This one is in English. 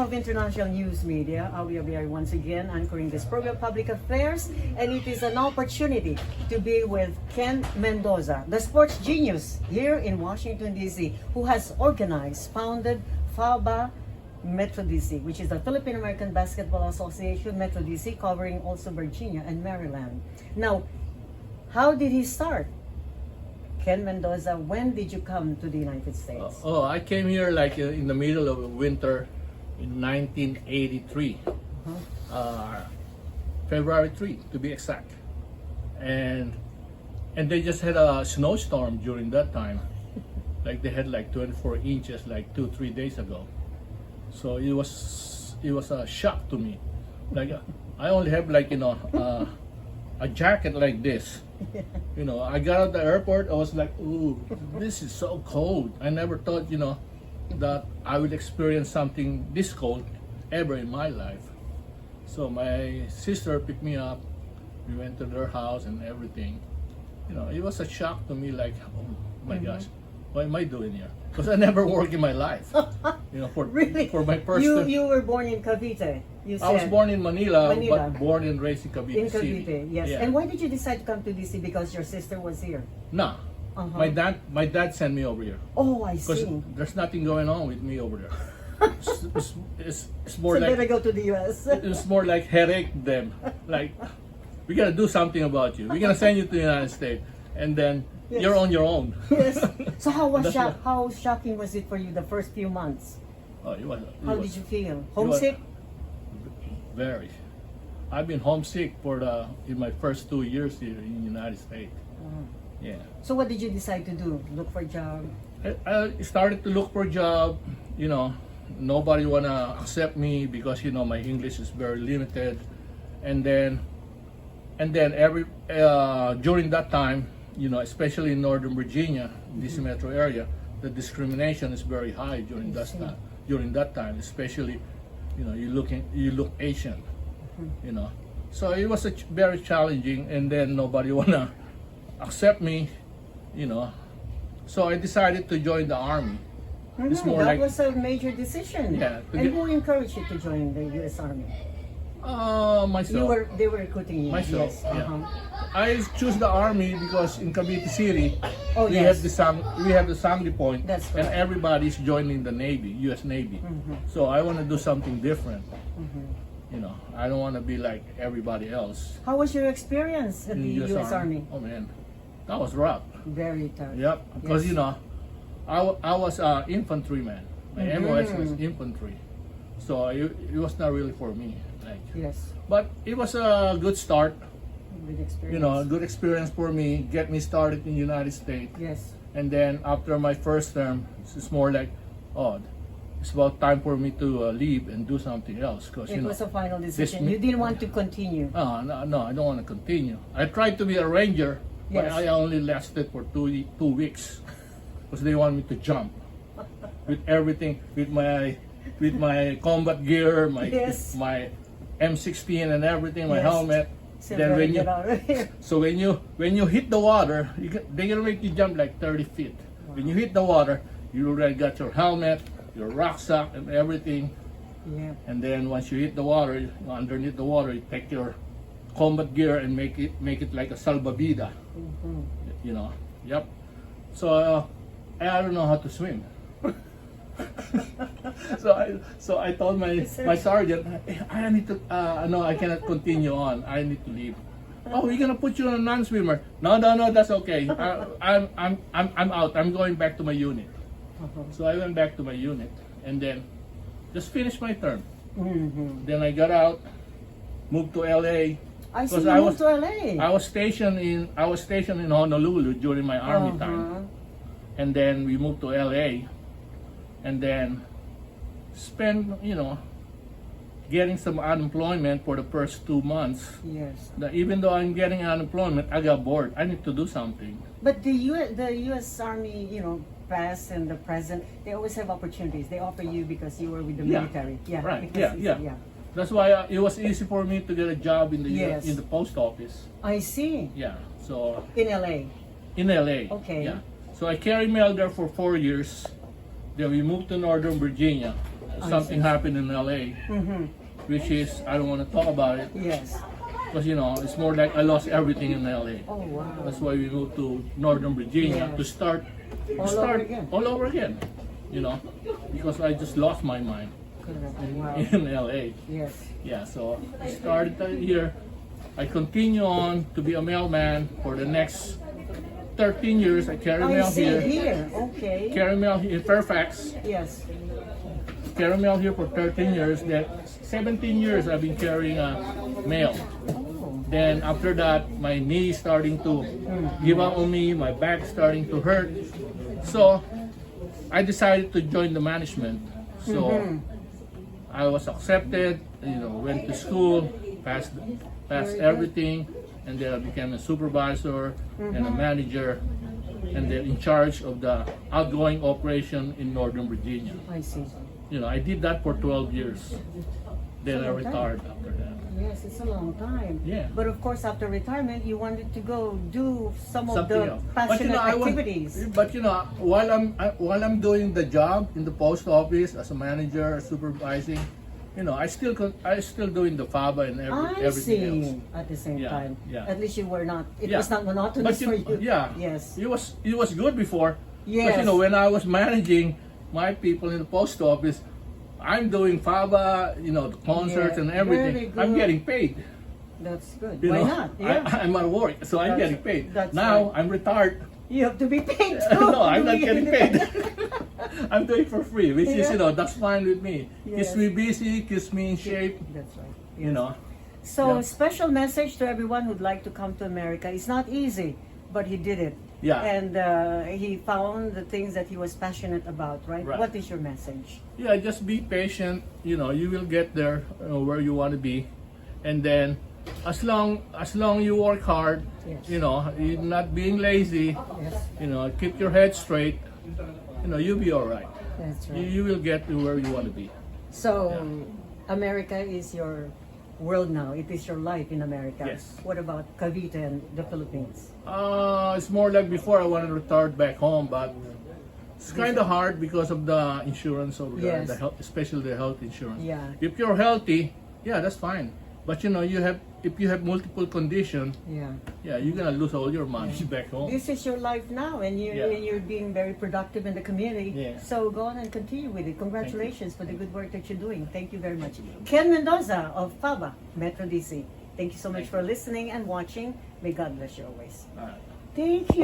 of International News Media. I'll be here once again anchoring this program, Public Affairs, and it is an opportunity to be with Ken Mendoza, the sports genius here in Washington, D.C., who has founded FABA Metro DC, which is the Philippine American Basketball Association, Metro DC, covering also Virginia and Maryland. Now, how did he start? Ken Mendoza, when did you come to the United States? I came here like in the middle of winter in 1983, February 3 to be exact, and they just had a snowstorm during that time, like they had like 24 inches like 2-3 days ago. So it was a shock to me. Like I only have like a jacket like this. I got out the airport, I was like, ooh, this is so cold. I never thought, that I would experience something this cold ever in my life. So my sister picked me up, we went to their house and everything. It was a shock to me, like, oh my gosh, what am I doing here? Because I never worked in my life. Really? For my first you were born in Cavite, you said. I was born in Manila, but born and raised in Cavite In Cavite, City. yes. Yeah. And why did you decide to come to DC? Because your sister was here? No. My dad sent me over here. Oh, I Because see. there's nothing going on with me over there. It's more So like better go to the US. it's more like headache them. Like, we gotta do something about you. We're gonna send you to the United States, and then you're on your own. Yes. So how shocking was it for you the first few months? Oh, How did you feel? Homesick? Very. I've been homesick in my first 2 years here in the United States. Yeah. So what did you decide to do? Look for a job? I started to look for a job. Nobody wanna accept me because my English is very limited, and then during that time, especially in Northern Virginia, DC metro area, the discrimination is very high during that time. During that time, especially, you look Asian, So it was very challenging, and then nobody wanna accept me, So I decided to join the army. It's more that like was a major decision. Yeah, And who encouraged you to join the U.S. Army? myself. They were recruiting you. Myself, Yes. yeah. I choose the army because in Cavite City, Oh, we yes. have the Sandy Point, That's and correct. everybody's joining the Navy, U.S. Navy. So I want to do something different. I don't want to be like everybody else How was your experience at in the the U.S. Army? Oh man, that was rough. Very tough. Yep, because Yes. I was an infantryman. My MOS was infantry, so it was not really for me. Like, Yes. but it was a good start. Good experience. A good experience for me, get me started in the United States. Yes. And then after my first term, it's more like, it's about time for me to leave and do something else. Because It was a final decision. me- You didn't want to continue. no, I don't want to continue. I tried to be a ranger, but Yes. I only lasted for 2 weeks because they want me to jump with everything, with my combat gear, Yes. my M16 and everything, my Yes. helmet. So Then better when you get out of here. So when you hit the water, they're gonna make you jump like 30 feet. When you hit the water, you already got your helmet, your rucksack, and everything. Yeah. And then once you hit the water, underneath the water, you take your combat gear and make it like a salvavidas. Yep. So I don't know how to swim. So I told my sergeant, I need to. No, I cannot continue on. I need to leave. Oh, we're gonna put you on a non-swimmer. No, that's okay. I'm out. I'm going back to my unit. So I went back to my unit and then just finished my term. Then I got out, moved to LA. I see Because you moved to LA. I was stationed in Honolulu during my army time, and then we moved to LA, and then spent getting some unemployment for the first 2 months. Yes. Even though I'm getting unemployment, I got bored. I need to do something. But the U.S. Army, past and the present, they always have opportunities. They offer you because you were with the Yeah. military. Yeah. Right. because Yeah. That's why it was easy for me to get a job in the Yes. in the post office. I see. Yeah. So In LA. in LA. Okay. Yeah. So I carried mail there for 4 years. Then we moved to Northern Virginia. something happened in LA, which is I don't want to talk about it Yes. because it's more like I lost everything in LA. Oh, wow. That's why we moved to Northern Virginia Yes. to start All over again. because I just lost my mind Correct. Wow. in LA. Yes. Yeah, so I started here. I continue on to be a mailman for the next 13 years. I carry I mail see here. here. Okay. Carry mail here in Fairfax. Yes. Carry mail here for 13 years. Then 17 years I've been carrying mail. Oh. Then after that, my knee starting to give up on me. My back starting to hurt. So I decided to join the management. So I was accepted. Went to school, passed everything, and then I became a supervisor and a manager, and then in charge of the outgoing operation in Northern Virginia. I see. I did that for 12 years. Then I a long time. retired after that. Yes, it's a long time. Yeah. But of course, after retirement, you wanted to go do some of Something the else. passionate I want- activities. But while I'm doing the job in the post office as a manager, supervising, I still doing the FABA and I everything see. else. At the same Yeah, time, yeah. at least you were not. It Yeah. was not monotonous But for you. yeah, Yes. it was good before. Yes. But when I was managing my people in the post office, I'm doing FABA, the concerts Yeah, and everything. very I'm good. getting paid. That's good. You Why know, not? Yeah. I'm at work, so I'm That's- getting paid. that's Now right. I'm retired. You have to be paid too. No, I'm not to be getting paid. independent. I'm doing for free, which is Yeah. that's fine with me. Yes. Keeps me busy, keeps me in shape. That's right. You know. So, Yeah. special message to everyone who'd like to come to America. It's not easy, but he did it. Yeah. And he found the things that he was passionate about, right? Right. What is your message? Yeah, just be patient. You will get there where you want to be, and then as long you work hard, Yes. you're not being lazy. Yes. Keep your head straight. You'll be all right. That's You, right. you will get to where you want to be. So, America is your world now. It is your life in America. Yes. What about Cavite and the Philippines? It's more like before I wanted to retire back home, but it's kind of hard because of the insurance over there, Yes. the health, especially the health insurance. Yeah. If you're healthy, yeah, that's fine. But if you have multiple conditions, Yeah. you're gonna lose all your money back home. This is your life now, and you're being very productive in the community. Yeah. So go on and continue with it. Congratulations for the good work that you're doing. Thank you very much. Ken Mendoza of FABA, Metro DC. Thank you so much for listening and watching. May God bless you always. Alright. Thank you.